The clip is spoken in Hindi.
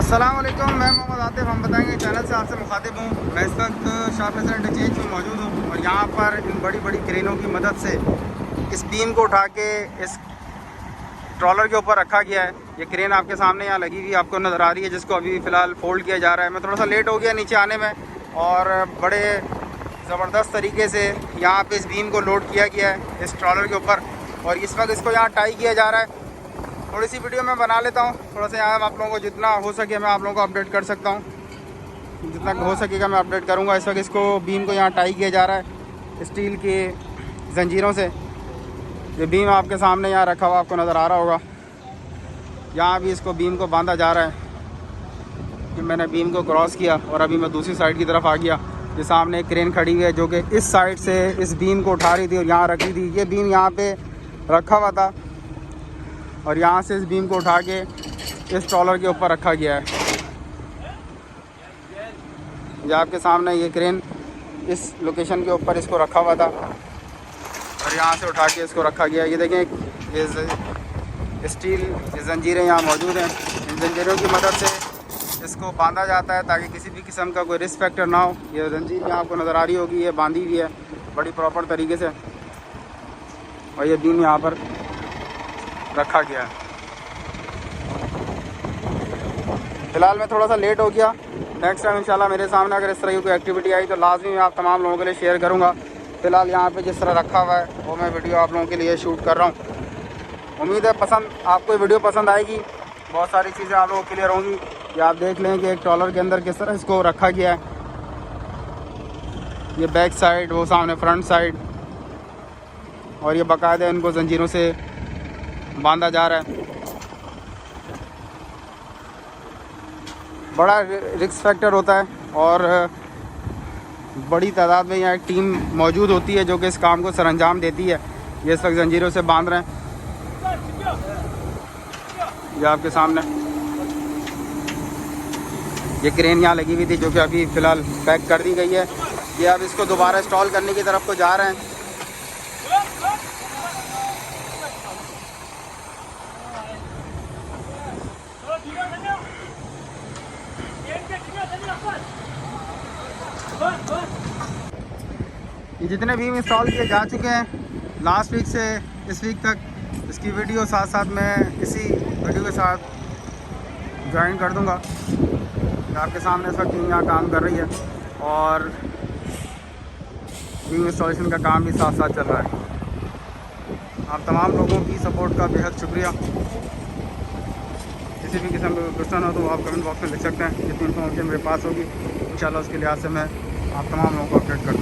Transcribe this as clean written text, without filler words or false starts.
अस्सलाम वालेकुम, मैं मोहम्मद आतिफ। हम बताएंगे चैनल से आपसे मुखातिब हूँ। मैं इस वक्त शाहपुर इंटरचेंज में मौजूद हूँ और यहाँ पर इन बड़ी बड़ी क्रेनों की मदद से इस बीम को उठा के इस ट्रॉलर के ऊपर रखा गया है। ये क्रेन आपके सामने यहाँ लगी हुई आपको नज़र आ रही है, जिसको अभी फ़िलहाल फोल्ड किया जा रहा है। मैं थोड़ा सा लेट हो गया नीचे आने में और बड़े ज़बरदस्त तरीके से यहाँ पे इस बीम को लोड किया गया है इस ट्रॉलर के ऊपर और इस वक्त इसको यहाँ टाई किया जा रहा है। थोड़ी सी वीडियो मैं बना लेता हूँ, थोड़ा सा यहाँ आप लोगों को जितना हो सके मैं आप लोगों को अपडेट कर सकता हूँ, जितना हो सकेगा मैं अपडेट करूँगा। इस वक्त इसको बीम को यहाँ टाई किया जा रहा है स्टील के जंजीरों से। ये बीम आपके सामने यहाँ रखा हुआ आपको नज़र आ रहा होगा। यहाँ भी इसको बीम को बांधा जा रहा है कि मैंने बीम को क्रॉस किया और अभी मैं दूसरी साइड की तरफ आ गया। ये सामने एक क्रेन खड़ी हुई है जो कि इस साइड से इस बीम को उठा रही थी और यहाँ रखी थी। ये बीम यहाँ पे रखा हुआ था और यहाँ से इस बीम को उठा के इस ट्रॉलर के ऊपर रखा गया है। ये आपके सामने ये क्रेन इस लोकेशन के ऊपर इसको रखा हुआ था और यहाँ से उठा के इसको रखा गया। ये देखें, ये स्टील ये जंजीरें यहाँ मौजूद हैं। इन जंजीरों की मदद से इसको बांधा जाता है ताकि किसी भी किस्म का कोई रिस्क फैक्टर ना हो। ये जंजीर यहाँ आपको नज़र आ रही होगी, ये बांधी हुई है बड़ी प्रॉपर तरीके से और ये बीम यहाँ पर रखा गया है। फ़िलहाल मैं थोड़ा सा लेट हो गया। नेक्स्ट टाइम इंशाल्लाह मेरे सामने अगर इस तरह की कोई एक्टिविटी आई तो लाजमी मैं आप तमाम लोगों के लिए शेयर करूँगा। फ़िलहाल यहाँ पे जिस तरह रखा हुआ है वो मैं वीडियो आप लोगों के लिए शूट कर रहा हूँ। उम्मीद है आपको वीडियो पसंद आएगी। बहुत सारी चीज़ें आप लोगों को क्लियर होंगी। ये आप देख लें कि एक ट्रॉलर के अंदर किस तरह इसको रखा गया है। ये बैक साइड, वो सामने फ्रंट साइड और ये बाकायदा इनको जंजीरों से बांधा जा रहा है। बड़ा रिस्क फैक्टर होता है और बड़ी तादाद में यहाँ एक टीम मौजूद होती है जो कि इस काम को सरअंजाम देती है। ये इस वक्त जंजीरों से बांध रहे हैं। ये आपके सामने ये क्रेन यहाँ लगी हुई थी जो कि अभी फ़िलहाल पैक कर दी गई है। ये अब इसको दोबारा इंस्टॉल करने की तरफ को जा रहे हैं। ये जितने बीम इंस्टॉल किए जा चुके हैं लास्ट वीक से इस वीक तक, इसकी वीडियो साथ साथ मैं इसी वीडियो के साथ ज्वाइन कर दूंगा। आपके सामने इस वक्त टीम यहाँ काम कर रही है और बीम इंस्टॉलेशन का काम भी साथ साथ चल रहा है। आप तमाम लोगों की सपोर्ट का बेहद शुक्रिया। किसी भी किस्म का क्वेश्चन हो तो आप कमेंट बॉक्स में लिख सकते हैं। जितनी इन्फॉर्मेशन मेरे पास होगी इंशाल्लाह उसके लिहाज से मैं आप तमाम लोगों को अपडेट कर